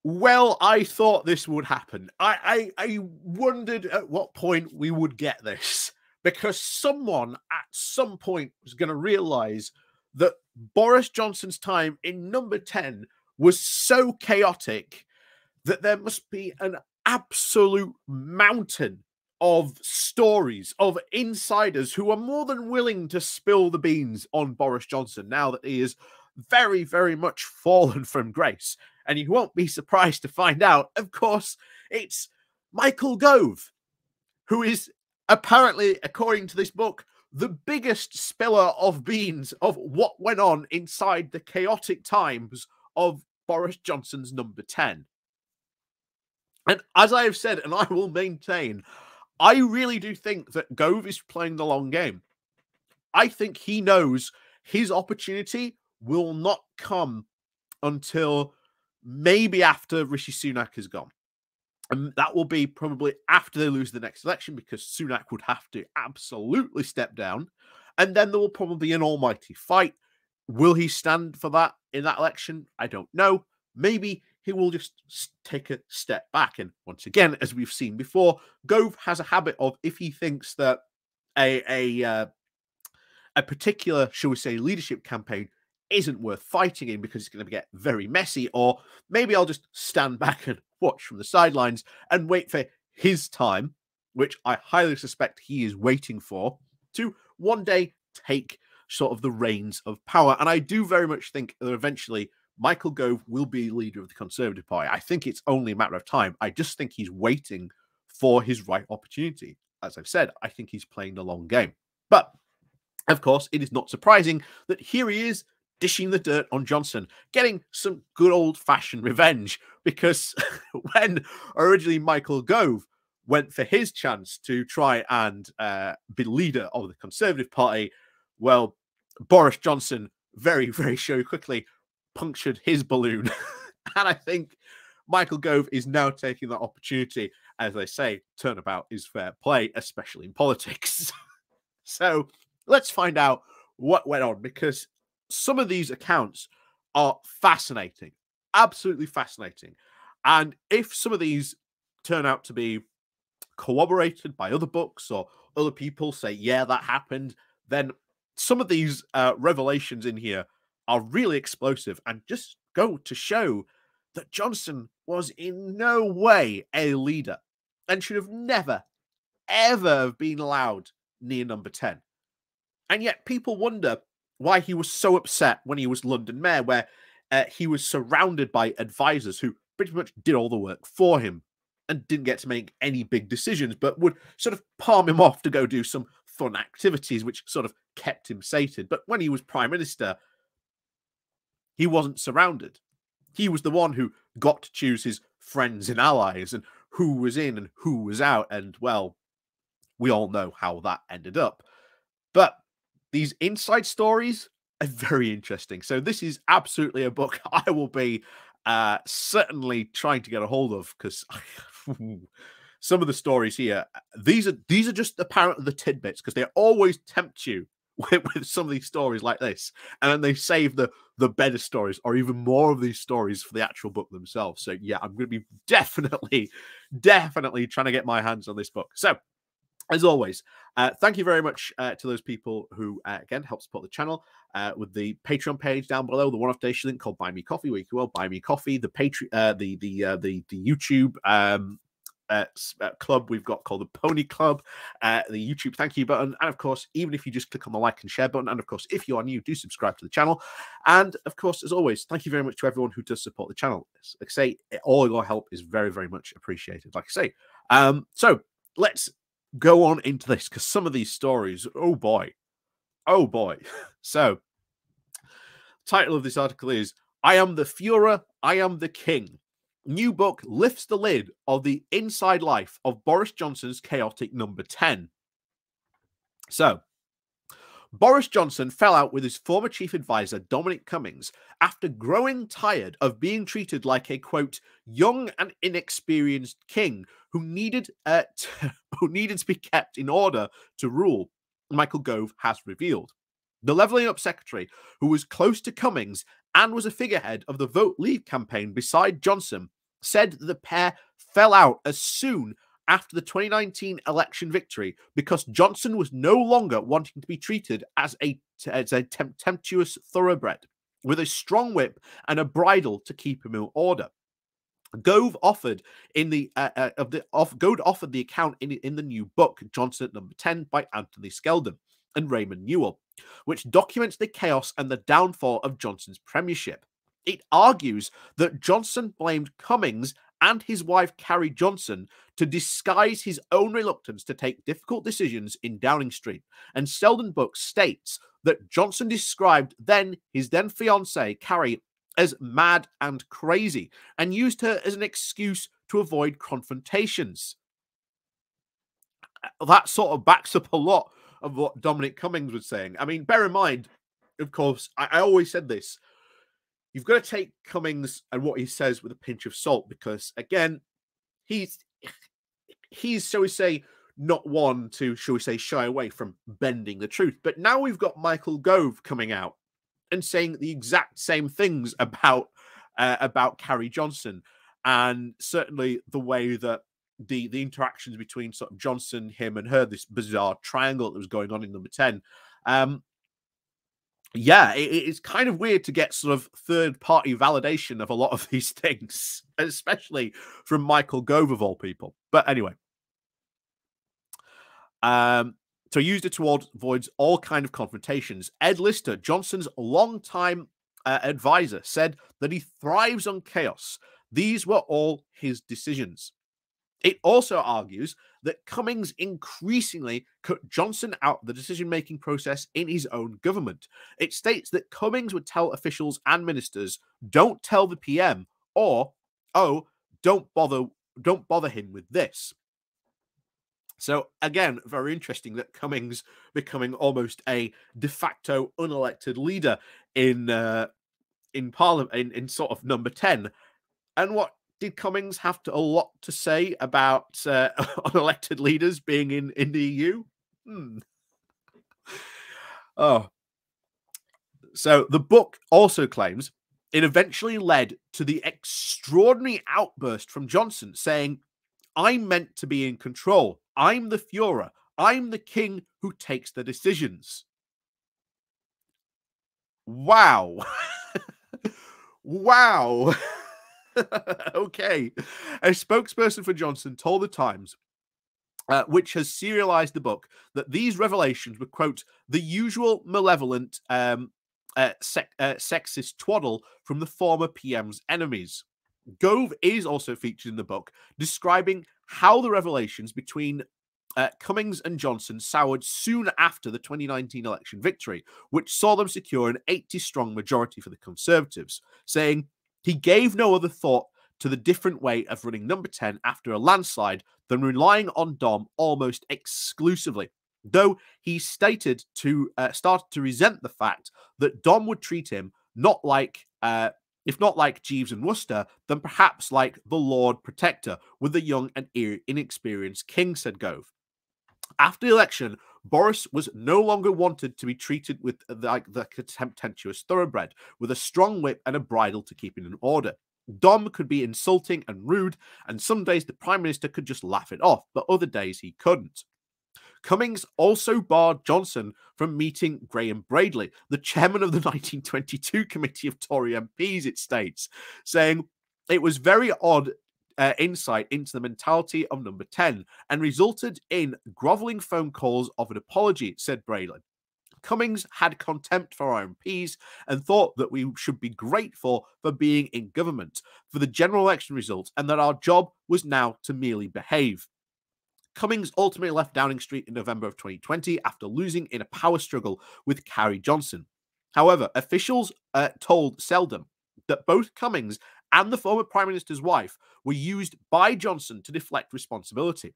Well, I thought this would happen. I wondered at what point we would get this, because someone at some point was going to realize that Boris Johnson's time in number 10 was so chaotic that there must be an absolute mountain of stories of insiders who are more than willing to spill the beans on Boris Johnson now that he is very, very much fallen from grace. And you won't be surprised to find out, of course, it's Michael Gove, who is apparently, according to this book, the biggest spiller of beans of what went on inside the chaotic times of Boris Johnson's number 10. And as I have said, and I will maintain, I really do think that Gove is playing the long game. I think he knows his opportunity will not come until maybe after Rishi Sunak is gone. And that will be probably after they lose the next election, because Sunak would have to absolutely step down. And then there will probably be an almighty fight. Will he stand for that in that election? I don't know. Maybe he will just take a step back. And once again, as we've seen before, Gove has a habit of, if he thinks that a particular, shall we say, leadership campaign isn't worth fighting in because it's going to get very messy, or maybe I'll just stand back and watch from the sidelines and wait for his time, which I highly suspect he is waiting for, to one day take sort of the reins of power. And I do very much think that eventually Michael Gove will be leader of the Conservative Party. I think it's only a matter of time. I just think he's waiting for his right opportunity. As I've said, I think he's playing the long game. But, of course, it is not surprising that here he is dishing the dirt on Johnson, getting some good old-fashioned revenge, because when originally Michael Gove went for his chance to try and be leader of the Conservative Party, well, Boris Johnson very, very quickly punctured his balloon. And I think Michael Gove is now taking that opportunity. As they say, turnabout is fair play, especially in politics. So let's find out what went on, because some of these accounts are fascinating, absolutely fascinating. And if some of these turn out to be corroborated by other books, or other people say, yeah, that happened, then some of these revelations in here are really explosive and just go to show that Johnson was in no way a leader and should have never, ever been allowed near number 10. And yet people wonder why he was so upset when he was London mayor, where he was surrounded by advisors who pretty much did all the work for him and didn't get to make any big decisions, but would sort of palm him off to go do some fun activities, which sort of kept him sated. But when he was prime minister, he wasn't surrounded. He was the one who got to choose his friends and allies and who was in and who was out. And, well, we all know how that ended up. But these inside stories are very interesting. So this is absolutely a book I will be certainly trying to get a hold of, because some of the stories here, these are just apparently the tidbits, because they always tempt you with some of these stories like this, and then they save the better stories or even more of these stories for the actual book themselves. So yeah, I'm going to be definitely trying to get my hands on this book. So as always, thank you very much to those people who, again, help support the channel with the Patreon page down below, the one-off donation link called Buy Me Coffee, where you can buy me coffee, the Patreon, the YouTube club we've got called the Pony Club, the YouTube thank you button, and of course, even if you just click on the like and share button, and of course, if you are new, do subscribe to the channel. And of course, as always, thank you very much to everyone who does support the channel. Like I say, all your help is very, very much appreciated. Like I say, so let's go on into this, because some of these stories, oh boy. So title of this article is I Am the Führer, I Am the King. New book lifts the lid of the inside life of Boris Johnson's chaotic number 10. So Boris Johnson fell out with his former chief advisor, Dominic Cummings, after growing tired of being treated like a, quote, young and inexperienced king who needed to be kept in order to rule, Michael Gove has revealed. The Levelling Up secretary, who was close to Cummings and was a figurehead of the Vote Leave campaign beside Johnson, said the pair fell out as soon after the 2019 election victory because Johnson was no longer wanting to be treated as a tempestuous thoroughbred with a strong whip and a bridle to keep him in order. Gove offered the account in the new book Johnson at Number 10 by Anthony Skeldon and Raymond Newell, which documents the chaos and the downfall of Johnson's premiership. It argues that Johnson blamed Cummings and his wife Carrie Johnson to disguise his own reluctance to take difficult decisions in Downing Street, and Selden book states that Johnson described his then fiancée Carrie as mad and crazy and used her as an excuse to avoid confrontations. That sort of backs up a lot of what Dominic Cummings was saying. I mean, bear in mind, of course, I always said this, you've got to take Cummings and what he says with a pinch of salt because, again, he's shall we say, not one to, shall we say, shy away from bending the truth. But now we've got Michael Gove coming out and saying the exact same things about Carrie Johnson, and certainly the way that the interactions between sort of Johnson, him, and her, this bizarre triangle that was going on in Number 10. Yeah, it's kind of weird to get sort of third-party validation of a lot of these things, especially from Michael Gove of all people. But anyway, so he used it to avoid all kind of confrontations. Ed Lister, Johnson's longtime advisor, said that he thrives on chaos. These were all his decisions. It also argues that Cummings increasingly cut Johnson out of the decision-making process in his own government. It states that Cummings would tell officials and ministers, "Don't tell the PM," or, "Oh, don't bother him with this." So again, very interesting that Cummings becoming almost a de facto unelected leader in Parliament in sort of Number 10. And what did Cummings have a lot to say about unelected leaders being in the EU? Oh. So the book also claims it eventually led to the extraordinary outburst from Johnson saying, "I'm meant to be in control. I'm the Führer. I'm the king who takes the decisions." Wow. Wow. Okay. A spokesperson for Johnson told the Times, which has serialized the book, that these revelations were, quote, "the usual malevolent sexist twaddle from the former PM's enemies." Gove is also featured in the book, describing how the revelations between Cummings and Johnson soured soon after the 2019 election victory, which saw them secure an 80-strong majority for the Conservatives, saying he gave no other thought to the different way of running Number 10 after a landslide than relying on Dom almost exclusively, though he stated started to resent the fact that Dom would treat him not like if not like Jeeves and Worcester, then perhaps like the Lord Protector with the young and inexperienced king, said Gove. After the election, Boris was no longer wanted to be treated with like the contemptuous thoroughbred, with a strong whip and a bridle to keep him in order. Dom could be insulting and rude, and some days the Prime Minister could just laugh it off, but other days he couldn't. Cummings also barred Johnson from meeting Graham Bradley, the chairman of the 1922 Committee of Tory MPs, it states, saying it was very odd insight into the mentality of Number 10 and resulted in grovelling phone calls of an apology, said Bradley. Cummings had contempt for our MPs and thought that we should be grateful for being in government for the general election results and that our job was now to merely behave. Cummings ultimately left Downing Street in November of 2020 after losing in a power struggle with Carrie Johnson. However, officials told Selden that both Cummings and the former Prime Minister's wife were used by Johnson to deflect responsibility.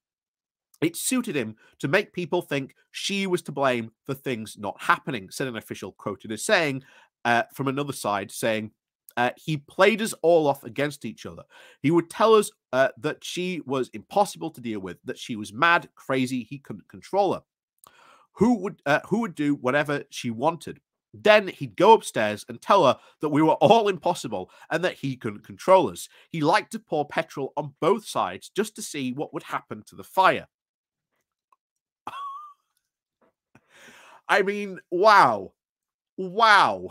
It suited him to make people think she was to blame for things not happening, said an official quoted as saying, from another side, saying, he played us all off against each other. He would tell us that she was impossible to deal with, that she was mad, crazy, he couldn't control her. Who would do whatever she wanted. Then he'd go upstairs and tell her that we were all impossible and that he couldn't control us. He liked to pour petrol on both sides just to see what would happen to the fire. I mean, wow. Wow.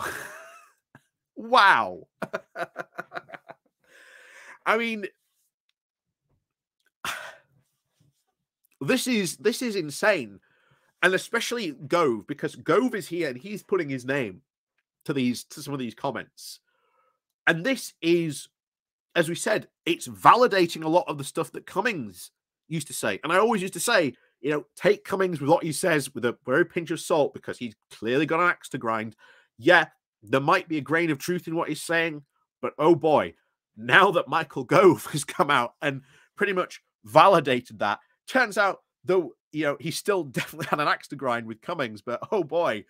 Wow. I mean, this is insane. And especially Gove, because Gove is here and he's putting his name to some of these comments. And this is, as we said, it's validating a lot of the stuff that Cummings used to say. And I always used to say, you know, take Cummings with what he says with a very pinch of salt, because he's clearly got an axe to grind. Yeah, there might be a grain of truth in what he's saying, but oh boy, now that Michael Gove has come out and pretty much validated that, turns out, though, you know, he still definitely had an axe to grind with Cummings, but oh boy,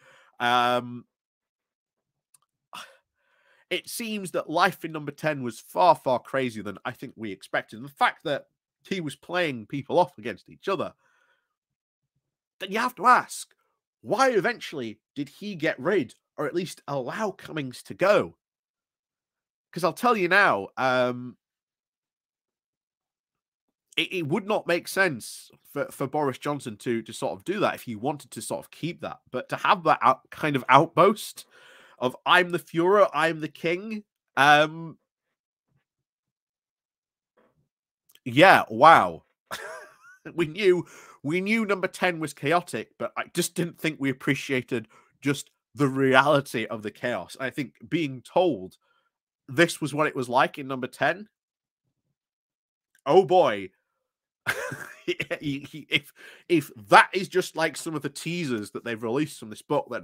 it seems that life in number 10 was far, far crazier than I think we expected. And the fact that he was playing people off against each other, then you have to ask, why eventually did he get rid, or at least allow Cummings to go? Because I'll tell you now, it would not make sense for Boris Johnson to sort of do that if he wanted to sort of keep that. But to have that kind of outboast of I'm the Führer, I'm the king. Yeah, wow. we knew number 10 was chaotic, but I just didn't think we appreciated just the reality of the chaos. I think being told this was what it was like in number 10, oh boy. if that is just like some of the teasers that they've released from this book, then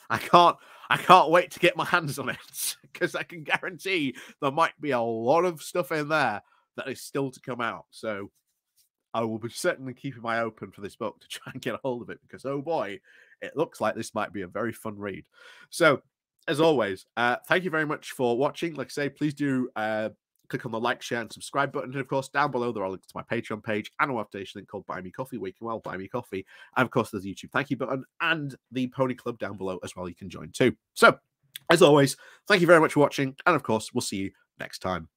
I can't wait to get my hands on it, because I can guarantee there might be a lot of stuff in there that is still to come out. So I will be certainly keeping my eye open for this book to try and get a hold of it, because oh boy, it looks like this might be a very fun read. So as always, thank you very much for watching. Like I say, please do click on the like, share, and subscribe button. And of course, down below, there are links to my Patreon page and a webstation link called Buy Me Coffee, where you can buy me coffee. And of course, there's the YouTube thank you button and the Pony Club down below as well. You can join too. So, as always, thank you very much for watching. And of course, we'll see you next time.